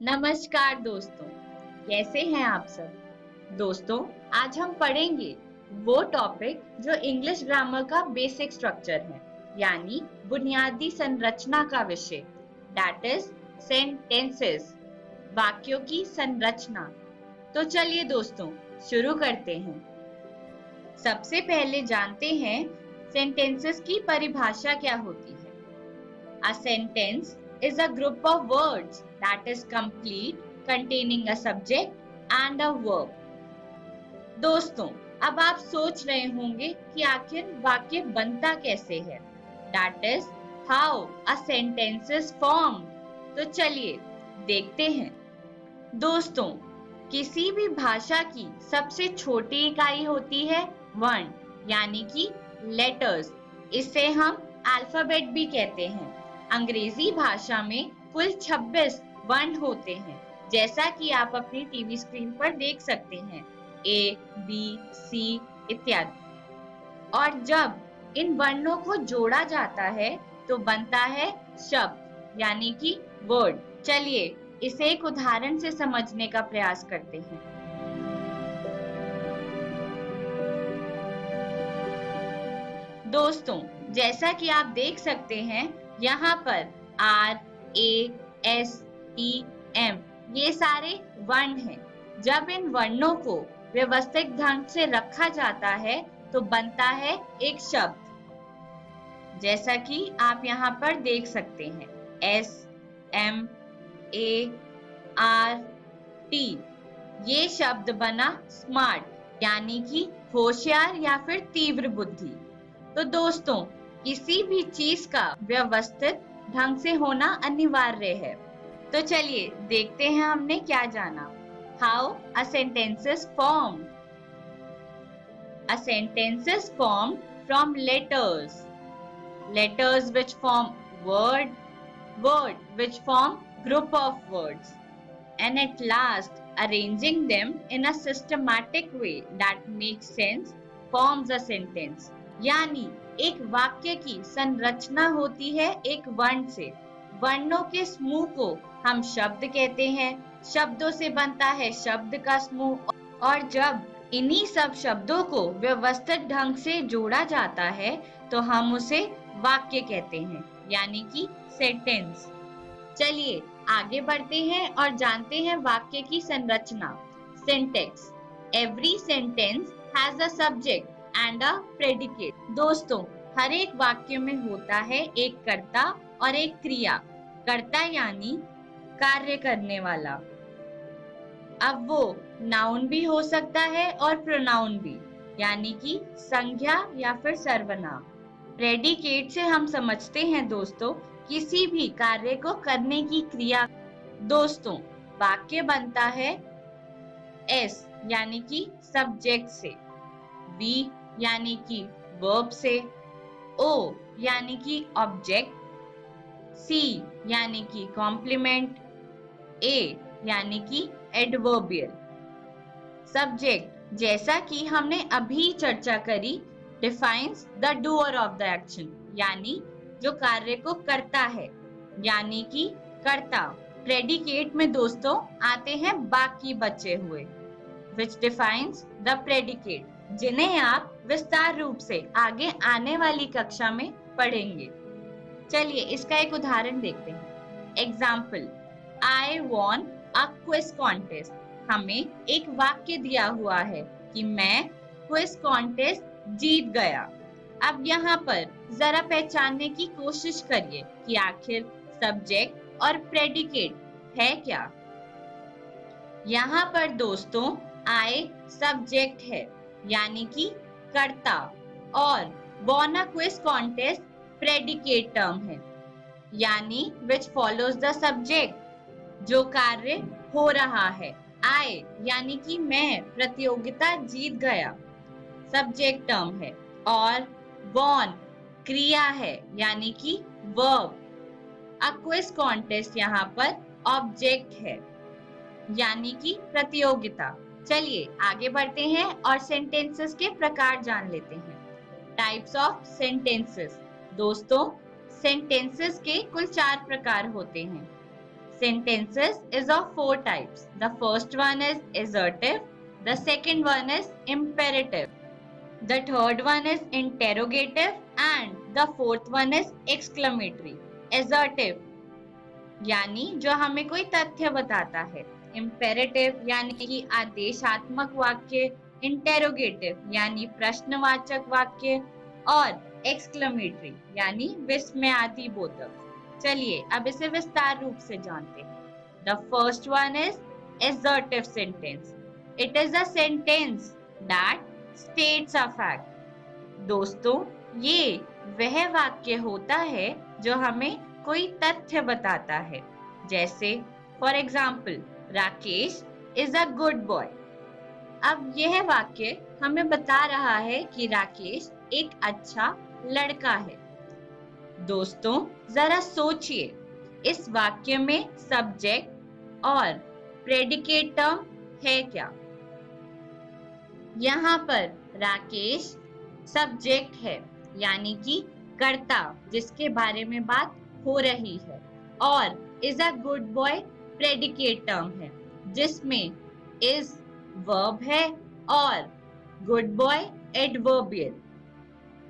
नमस्कार दोस्तों, कैसे हैं आप सब? दोस्तों, आज हम पढ़ेंगे वो टॉपिक जो इंग्लिश ग्रामर का बेसिक स्ट्रक्चर है, यानी बुनियादी संरचना का विषय, दैट इज सेंटेंसेस, वाक्यों की संरचना। तो चलिए दोस्तों, शुरू करते हैं। सबसे पहले जानते हैं सेंटेंसेस की परिभाषा क्या होती है। A sentence is a group of words that is complete, containing a subject and a verb. दोस्तों, अब आप सोच रहे होंगे कि आखिर वाक्य बनता कैसे है। That is how a sentence is formed. तो चलिए देखते हैं। दोस्तों, किसी भी भाषा की सबसे छोटी इकाई होती है वर्ण, यानी कि लेटर्स। इसे हम अल्फाबेट भी कहते हैं। अंग्रेजी भाषा में कुल 26 वर्ण होते हैं, जैसा कि आप अपनी टीवी स्क्रीन पर देख सकते हैं, ए, बी, सी इत्यादि। और जब इन वर्णों को जोड़ा जाता है तो बनता है शब्द, यानी कि वर्ड। चलिए इसे एक उदाहरण से समझने का प्रयास करते हैं। दोस्तों, जैसा कि आप देख सकते हैं, यहाँ पर R, A, S, T, M ये सारे वर्ण हैं। जब इन वर्णों को व्यवस्थित ढंग से रखा जाता है तो बनता है एक शब्द, जैसा कि आप यहाँ पर देख सकते हैं, S, M, A, R, T। ये शब्द बना स्मार्ट, यानी कि होशियार या फिर तीव्र बुद्धि। तो दोस्तों, किसी भी चीज का व्यवस्थित ढंग से होना अनिवार्य है। तो चलिए देखते हैं हमने क्या जाना। How a sentence is formed. A sentence is formed from letters, letters which form word, word which form group of words, and at last arranging them in a systematic way that makes sense forms a sentence. यानी एक वाक्य की संरचना होती है एक वर्ण से। वर्णों के समूह को हम शब्द कहते हैं, शब्दों से बनता है शब्द का समूह, और जब इन्हीं सब शब्दों को व्यवस्थित ढंग से जोड़ा जाता है तो हम उसे वाक्य कहते हैं, यानी कि सेंटेंस। चलिए आगे बढ़ते हैं और जानते हैं वाक्य की संरचना। Syntax. Every sentence has a subject and a predicate. दोस्तों, हर एक वाक्य में होता है एक कर्ता और एक क्रिया। कर्ता यानी कार्य करने वाला। अब वो नाउन भी हो सकता है और प्रोनाउन भी, यानी कि संज्ञा या फिर सर्वनाम। प्रेडिकेट से हम समझते हैं दोस्तों किसी भी कार्य को करने की क्रिया। दोस्तों, वाक्य बनता है एस यानी कि सब्जेक्ट से, बी यानी कि वर्ब से, ओ यानी कि ऑब्जेक्ट, सी यानी कि कॉम्प्लीमेंट, ए यानी कि एडवर्बियल। सब्जेक्ट, जैसा कि हमने अभी चर्चा करी, defines the doer of the action, यानी जो कार्य को करता है, यानी कि कर्ता। प्रेडिकेट में दोस्तों आते हैं बाकी बचे हुए, which defines the predicate, जिन्हें आप विस्तार रूप से आगे आने वाली कक्षा में पढ़ेंगे। चलिए इसका एक उदाहरण देखते हैं। Example, I won a quiz contest। हमें एक वाक्य दिया हुआ है कि मैं क्विज कॉन्टेस्ट जीत गया। अब यहाँ पर जरा पहचानने की कोशिश करिए कि आखिर सब्जेक्ट और प्रेडिकेट है क्या। यहाँ पर दोस्तों I सब्जेक्ट है, यानी कि कर्ता, और won a quiz contest predicate term है, यानी which follows the subject, जो कार्य हो रहा है। I यानी कि मैं प्रतियोगिता जीत गया, सब्जेक्ट टर्म है, और won क्रिया है, यानी कि verb। A quiz contest यहाँ पर ऑब्जेक्ट है, यानी कि प्रतियोगिता। चलिए आगे बढ़ते हैं और सेंटेंसेस के प्रकार जान लेते हैं। Types of sentences. दोस्तों, सेंटेंसेस के कुल 4 प्रकार होते हैं। sentences is of four types. The first one is assertive, the second one is imperative, the third one is interrogative, and the fourth one is exclamatory. Assertive यानी जो हमें कोई तथ्य बताता है, imperative यानी कि आदेशात्मक वाक्य, interrogative यानी प्रश्नवाचक वाक्य, और exclamatory यानी विस्मयादि बोधक। चलिए अब इसे विस्तार रूप से जानते हैं। The first one is assertive sentence. It is a sentence that states a fact. दोस्तों, ये वह वाक्य होता है जो हमें कोई तथ्य बताता है। जैसे for example, Rakesh is a good boy. अब यह वाक्य हमें बता रहा है कि राकेश एक अच्छा लड़का है। दोस्तों, जरा सोचिए, इस वाक्य में सब्जेक्ट और प्रेडिकेट टर्म है क्या? यहाँ पर राकेश सब्जेक्ट है, यानी कि कर्ता जिसके बारे में बात हो रही है, और is a good boy predicate term है जिसमें इज वर्ब है और गुड बॉय एडवर्बियल।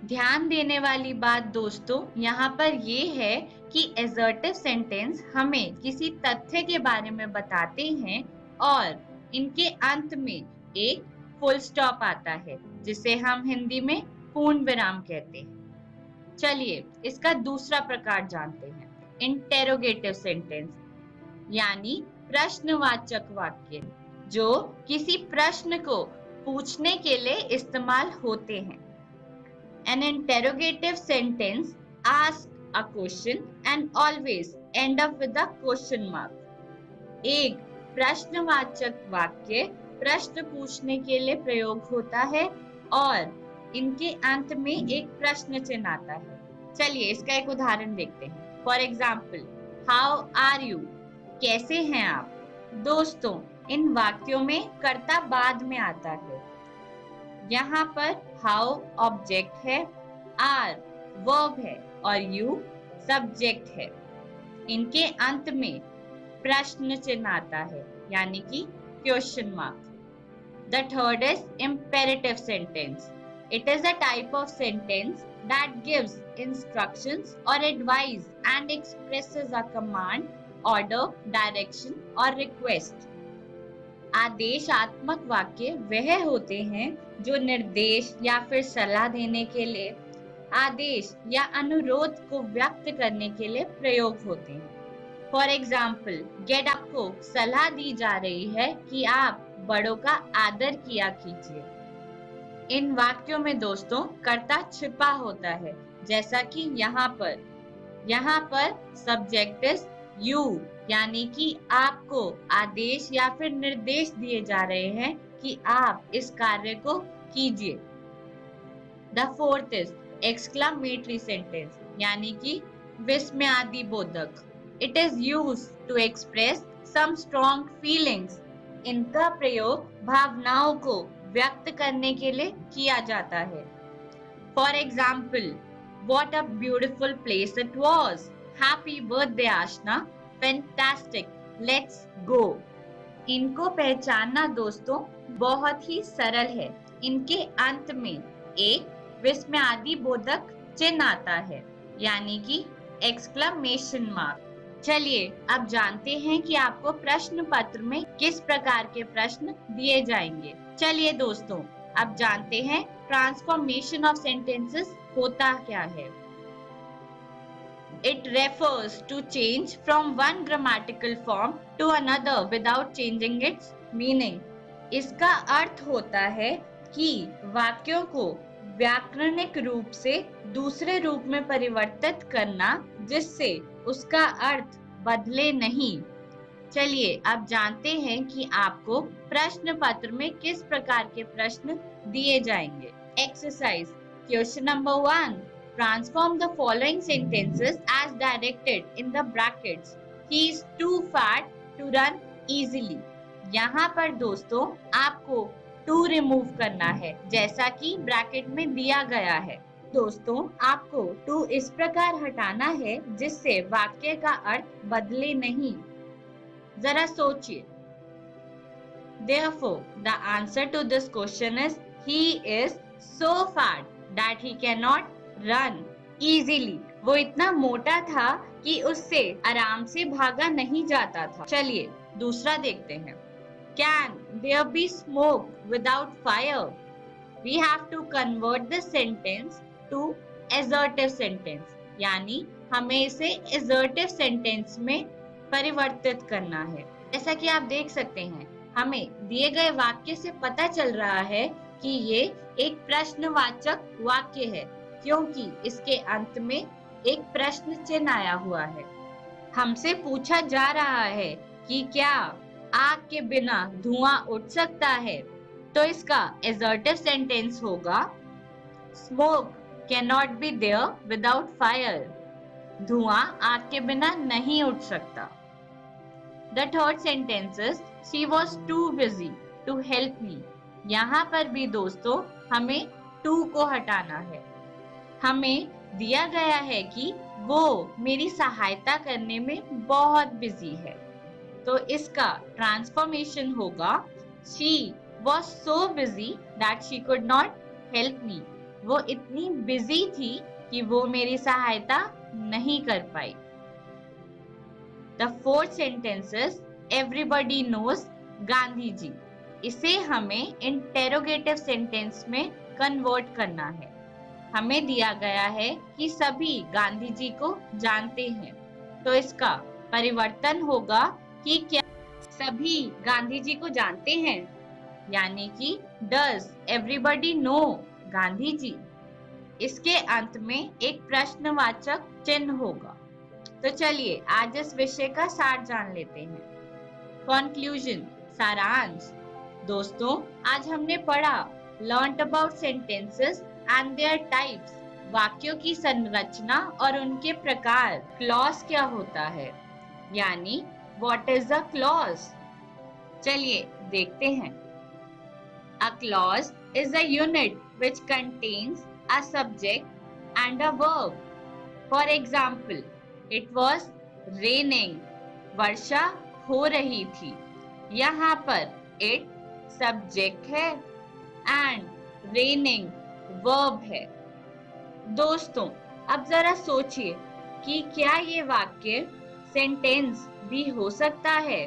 ध्यान देने वाली बात दोस्तों यहाँ पर ये है कि assertive सेंटेंस हमें किसी तथ्य के बारे में बताते हैं और इनके अंत में एक फुल स्टॉप आता है जिसे हम हिंदी में पूर्ण विराम कहते हैं। चलिए इसका दूसरा प्रकार जानते हैं, इंटेरोगेटिव सेंटेंस यानी प्रश्नवाचक वाक्य जो किसी प्रश्न को पूछने के लिए इस्तेमाल होते हैं। An interrogative sentence asks a question and always end up with a question mark. एक प्रश्नवाचक वाक्य प्रश्न पूछने के लिए प्रयोग होता है और इनके अंत में एक प्रश्न चिन्ह आता है। चलिए इसका एक उदाहरण देखते हैं। For example, how are you? कैसे हैं आप? दोस्तों, इन वाक्यों में कर्ता बाद में आता है। यहाँ पर हाउ ऑब्जेक्ट है, आर वर्ब है और यू सब्जेक्ट है। इनके अंत में प्रश्न चिन्ह आता है यानी कि question mark. The third is imperative sentence. It is a type of sentence that gives instructions or advice and expresses a command, order, direction or request. आदेशात्मक वाक्य वह होते हैं जो निर्देश या फिर सलाह देने के लिए, आदेश या अनुरोध को व्यक्त करने के लिए प्रयोग होते हैं। फॉर एग्जाम्पल, गेट आपको सलाह दी जा रही है कि आप बड़ों का आदर किया कीजिए। इन वाक्यों में दोस्तों कर्ता छिपा होता है, जैसा कि यहाँ पर सब्जेक्ट इज यू, यानी कि आपको आदेश या फिर निर्देश दिए जा रहे हैं कि आप इस कार्य को कीजिए। The fourth is exclamatory sentence, यानी कि विस्मयादि बोधक। It is used to express some strong feelings. इनका प्रयोग भावनाओं को व्यक्त करने के लिए किया जाता है। For example, what a beautiful place it was. Happy birthday Aashna, fantastic, let's go. इनको पहचानना दोस्तों बहुत ही सरल है। इनके अंत में एक विस्मयादि बोधक चिन्ह आता है यानी कि एक्सक्लेमेशन मार्क। चलिए अब जानते हैं कि आपको प्रश्न पत्र में किस प्रकार के प्रश्न दिए जाएंगे। चलिए दोस्तों अब जानते हैं ट्रांसफॉर्मेशन ऑफ सेंटेंसेस होता क्या है। It refers to change from one grammatical form to another without changing its meaning. इसका अर्थ होता है कि वाक्यों को व्याकरणिक रूप से दूसरे रूप में परिवर्तित करना जिससे उसका अर्थ बदले नहीं। चलिए अब जानते हैं कि आपको प्रश्न पत्र में किस प्रकार के प्रश्न दिए जाएंगे। Exercise question number 1, transform the following sentences as directed in the brackets. He is too fat to run easily. यहाँ पर दोस्तों आपको to रिमूव करना है जैसा कि ब्रैकेट में दिया गया है। दोस्तों आपको to इस प्रकार हटाना है जिससे वाक्य का अर्थ बदले नहीं। जरा सोचिए। Therefore, the answer to this question is he is so fat that he cannot run easily. वो इतना मोटा था कि उससे आराम से भागा नहीं जाता था। चलिए दूसरा देखते हैं। Can there be smoke without fire? We have to convert the sentence to assertive sentence. यानी हमें इसे assertive sentence में परिवर्तित करना है। जैसा कि आप देख सकते हैं, हमें दिए गए वाक्य से पता चल रहा है कि ये एक प्रश्नवाचक वाक्य है, क्योंकि इसके अंत में एक प्रश्न चिन्ह आया हुआ है। हमसे पूछा जा रहा है कि क्या आग के बिना धुआं उठ सकता है, तो इसका assertive सेंटेंस होगा Smoke cannot be there without fire. धुआं आग के बिना नहीं उठ सकता। The third sentence is she was too busy to help me. यहाँ पर भी दोस्तों हमें to को हटाना है। हमें दिया गया है कि वो मेरी सहायता करने में बहुत बिजी है, तो इसका ट्रांसफॉर्मेशन होगा she was so busy that she could not help me. वो इतनी बिजी थी कि वो मेरी सहायता नहीं कर पाई। The fourth sentence is everybody knows Gandhi ji. इसे हमें interrogative sentence में convert करना है। हमें दिया गया है कि सभी गांधी जी को जानते हैं, तो इसका परिवर्तन होगा कि क्या सभी गांधी जी को जानते हैं, यानी कि does everybody know Gandhi ji. इसके अंत में एक प्रश्नवाचक चिन्ह होगा। तो चलिए आज इस विषय का सार जान लेते हैं। कंक्लूजन, सारांश। दोस्तों आज हमने पढ़ा learned about sentences and there types, वाक्यों की संरचना और उनके प्रकार। क्लॉज क्या होता है, यानी व्हाट इज अ क्लॉज। चलिए देखते हैं। A clause is a unit which contains a subject and a verb. For example, It was raining. वर्षा हो रही थी। यहाँ पर it subject है and raining verb है। दोस्तों अब जरा सोचिए कि क्या ये वाक्य सेंटेंस भी हो सकता है।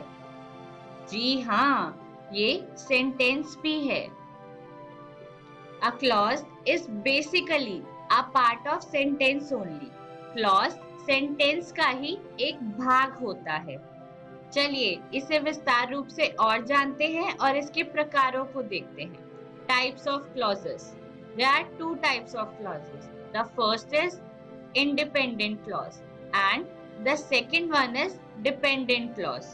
जी हाँ, ये सेंटेंस भी है। A clause is basically a part of sentence only. Clause sentence का ही एक भाग होता है। चलिए इसे विस्तार रूप से और जानते हैं और इसके प्रकारों को देखते हैं। Types of clauses. There are two types of clauses. The first is independent clause and the second one is dependent clause.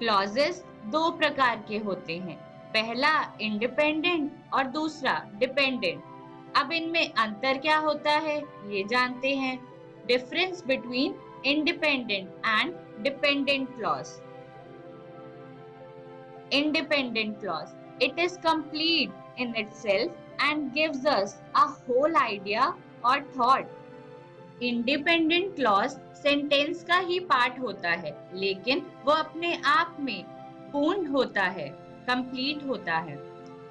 Clauses दो प्रकार के होते हैं, पहला इंडिपेंडेंट और दूसरा डिपेंडेंट। अब इनमें अंतर क्या होता है ये जानते हैं। Difference between independent and dependent clause. Independent clause. It is complete in itself and gives us a whole idea or thought. Independent clause sentence का ही पार्ट होता है, लेकिन वो अपने आप में पूर्ण होता है, complete होता है।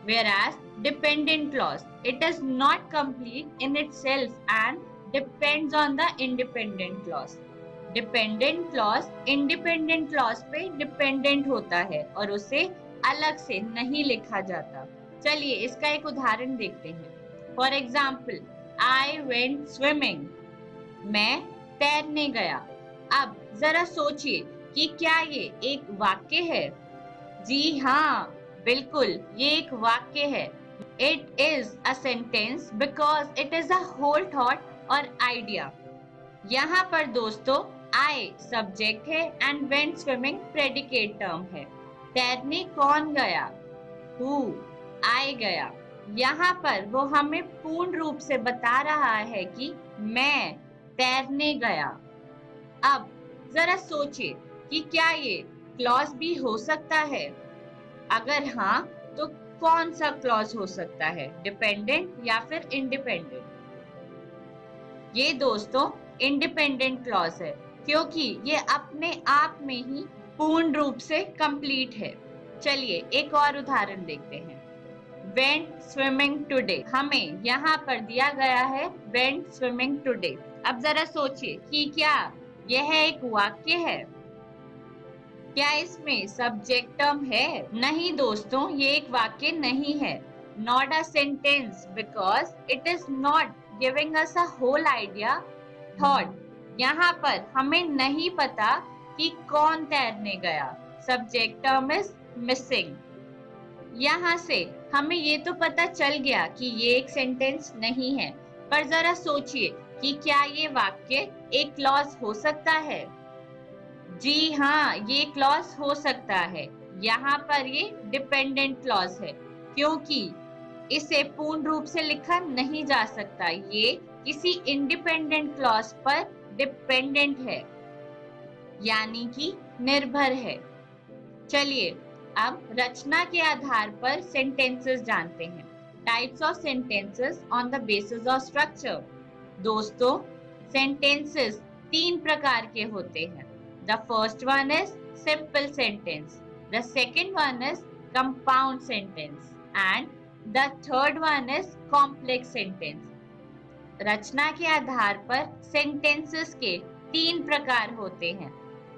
Whereas dependent clause, it is not complete in itself and depends on the independent clause. Dependent clause independent clause पे dependent होता है और उसे अलग से नहीं लिखा जाता। चलिए इसका एक उदाहरण देखते हैं। For example, I went swimming. मैं तैरने गया। अब जरा सोचिए कि क्या ये एक वाक्य है। जी हाँ, बिल्कुल ये एक वाक्य है। It is a sentence because it is a whole thought और आइडिया। यहाँ पर दोस्तों I सब्जेक्ट है and went swimming predicate term है। तैरने कौन गया, Who, I गया। यहाँ पर वो हमें पूर्ण रूप से बता रहा है कि मैं तैरने गया। अब जरा सोचिए कि क्या ये क्लॉज भी हो सकता है। अगर हाँ तो कौन सा क्लॉज हो सकता है, डिपेंडेंट या फिर इंडिपेंडेंट। ये दोस्तों इंडिपेंडेंट क्लॉज है, क्योंकि ये अपने आप में ही पूर्ण रूप से कंप्लीट है। चलिए एक और उदाहरण देखते हैं। Went swimming today, हमें यहाँ पर दिया गया है went swimming today। अब जरा सोचिए कि क्या यह एक वाक्य है? क्या इसमें सब्जेक्ट टर्म है? नहीं दोस्तों, ये एक वाक्य नहीं है। Not a sentence because it is not giving us a whole idea thought। यहाँ पर हमें नहीं पता कि कौन तैरने गया। Subject term is missing. यहाँ से हमें ये तो पता चल गया कि ये एक सेंटेंस नहीं है, पर जरा सोचिए कि क्या ये वाक्य एक क्लॉज हो सकता है? जी हाँ, ये क्लॉज हो सकता है। यहाँ पर ये डिपेंडेंट क्लॉज है, क्योंकि इसे पूर्ण रूप से लिखा नहीं जा सकता। ये किसी इंडिपेंडेंट क्लॉज पर डिपेंडेंट है, यानी कि निर्भर है। चलिए अब रचना के आधार पर सेंटेंसेस जानते हैं। Types of sentences on the basis of structure. दोस्तों, सेंटेंसेस 3 प्रकार के होते हैं। The first one is simple sentence, the second one is compound sentence and the third one is complex sentence. रचना के आधार पर सेंटेंसेस के 3 प्रकार होते हैं।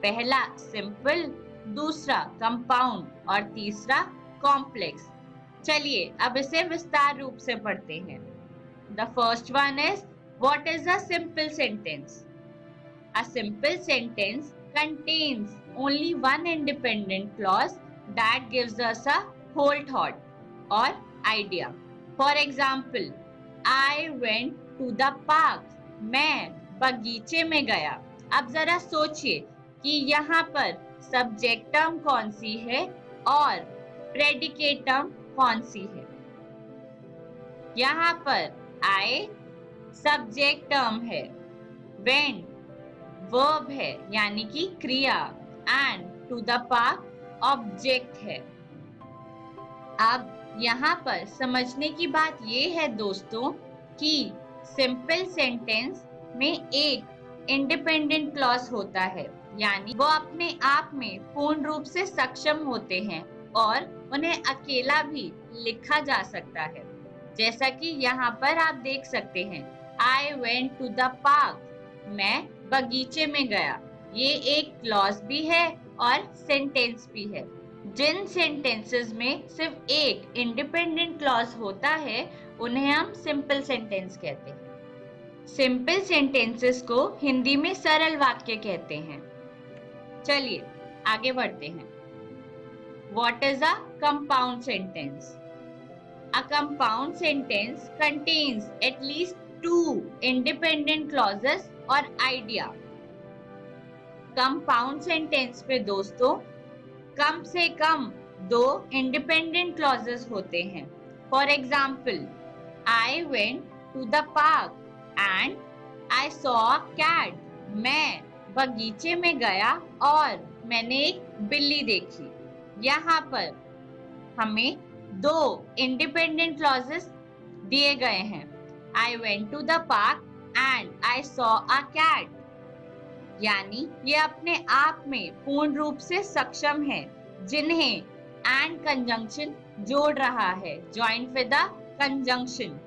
पहला सिंपल, दूसरा कंपाउंड और तीसरा कॉम्प्लेक्स। चलिए अब इसे विस्तार रूप से पढ़ते हैं। The first one is what is a simple sentence? A simple sentence contains only one independent clause that gives us a whole thought or idea. For example, I went to the park, मैं बगीचे में गया। अब जरा सोचिए कि यहाँ पर सब्जेक्ट टर्म कौन सी है और प्रेडिकेट टर्म कौन सी है? यहाँ पर आई सब्जेक्ट टर्म है, वेंट वर्ब है यानी कि क्रिया, and to the park object है। अब यहाँ पर समझने की बात ये है दोस्तों कि सिंपल सेंटेंस में एक इंडिपेंडेंट क्लॉज होता है, यानी वो अपने आप में पूर्ण रूप से सक्षम होते हैं और उन्हें अकेला भी लिखा जा सकता है। जैसा कि यहाँ पर आप देख सकते हैं, I went to the park, मैं बगीचे में गया। ये एक क्लॉज भी है और सेंटेंस भी है। जिन सेंटेंसेस में सिर्फ एक इंडिपेंडेंट क्लॉज होता है उन्हें हम सिंपल सेंटेंस कहते हैं। सिंपल सेंटेंसेस को हिंदी में सरल वाक्य कहते हैं। चलिए आगे बढ़ते हैं। What is a compound sentence? A compound sentence contains at least 2 independent clauses or idea. Compound sentence पे दोस्तों कम से कम 2 independent clauses होते हैं। For example, I went to the park and I saw a cat. मैं बगीचे में गया और मैंने एक बिल्ली देखी। यहाँ पर हमें 2 इंडिपेंडेंट क्लॉजेस दिए गए हैं। I went to the park and I saw a cat, यानी ये अपने आप में पूर्ण रूप से सक्षम है, जिन्हें एंड कंजंक्शन जोड़ रहा है, ज्वाइंट विद द कंजंक्शन।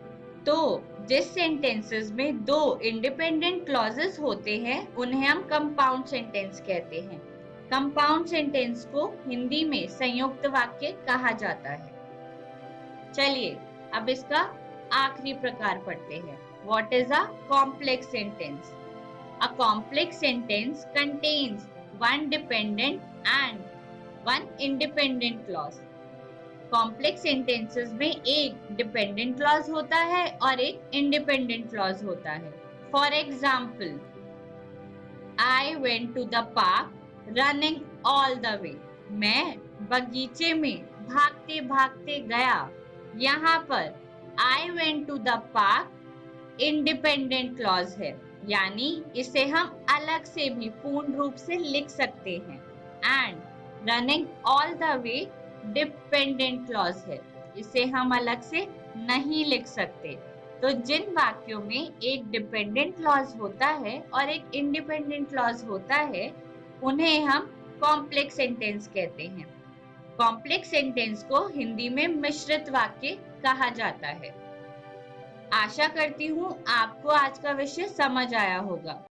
तो जिस सेंटेंसेस में 2 इंडिपेंडेंट क्लॉजेस होते हैं उन्हें हम कंपाउंड सेंटेंस कहते हैं। कंपाउंड सेंटेंस को हिंदी में संयुक्त वाक्य कहा जाता है। चलिए अब इसका आखिरी प्रकार पढ़ते हैं। What is a complex sentence? A complex sentence contains one dependent and one independent clause. Complex sentences में एक डिपेंडेंट क्लॉज होता है और एक इंडिपेंडेंट क्लॉज होता है। For example, I went to the park running all the way, मैं बगीचे में भागते भागते गया। यहाँ पर I went to the park independent clause है, यानी इसे हम अलग से भी पूर्ण रूप से लिख सकते हैं। And running all the way dependent clause है, इसे हम अलग से नहीं लिख सकते। तो जिन वाक्यों में एक डिपेंडेंट क्लॉज होता है और एक इंडिपेंडेंट क्लॉज होता है उन्हें हम कॉम्प्लेक्स सेंटेंस कहते हैं। कॉम्प्लेक्स सेंटेंस को हिंदी में मिश्रित वाक्य कहा जाता है। आशा करती हूँ आपको आज का विषय समझ आया होगा।